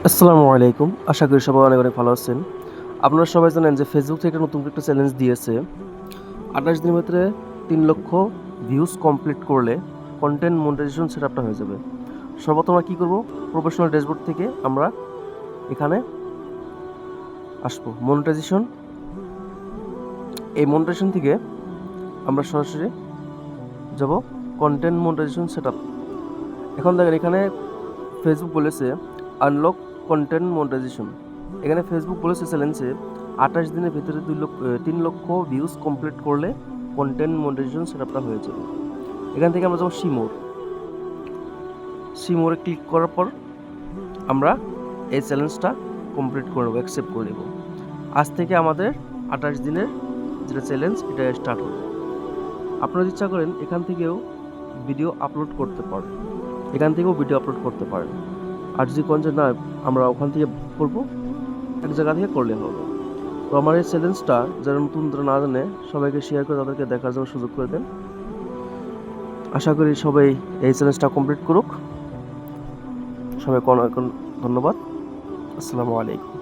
আসসালামু আলাইকুম। আশা করি সবাই অনেক অনেক ভালো আছেন। আপনারা সবাই জানেন যে ফেসবুক থেকে নতুন একটা চ্যালেঞ্জ দিয়েছে। ২৮ দিনের ভিতরে ৩ লক্ষ ভিউজ কমপ্লিট করলে কনটেন্ট মনিটাইজেশন সেটআপটা হয়ে যাবে। সর্বপ্রথম আমরা কি করব? প্রফেশনাল ড্যাশবোর্ড থেকে আমরা এখানে আসবো। মনিটাইজেশন, এই মনিটাইজেশন থেকে আমরা সরাসরি যাব কনটেন্ট মনিটাইজেশন সেটআপ। এখন দেখেন এখানে ফেসবুক বলেছে আনলক কন্টেন্ট মনিটাইজেশন। এখানে ফেসবুক বলেছে চ্যালেঞ্জে ২৮ দিনের ভিতরে ৩ লক্ষ ভিউজ কমপ্লিট করলে কন্টেন্ট মনিটাইজেশন সেটআপটা হয়ে যাবে। এখান থেকে আমরা যাবো সিমোরে ক্লিক করার পর আমরা এই চ্যালেঞ্জটা কমপ্লিট করে নেবো, অ্যাকসেপ্ট করে নেব। আজ থেকে আমাদের ২৮ দিনের যেটা চ্যালেঞ্জ এটা স্টার্ট হবে। আপনারা যদি ইচ্ছা করেন এখান থেকেও ভিডিও আপলোড করতে পারেন, আর যদি কোন যে না আমরা ওখান থেকে করবো, এক জায়গা থেকে করলে হবে। তো আমার এই চ্যালেঞ্জটা যারা নতুন যারা না জানে সবাইকে শেয়ার করে তাদেরকে দেখার জন্য সুযোগ করে দেন। আশা করি সবাই এই চ্যালেঞ্জটা কমপ্লিট করুক। সবাইকে অনেক ধন্যবাদ। আসসালামু আলাইকুম।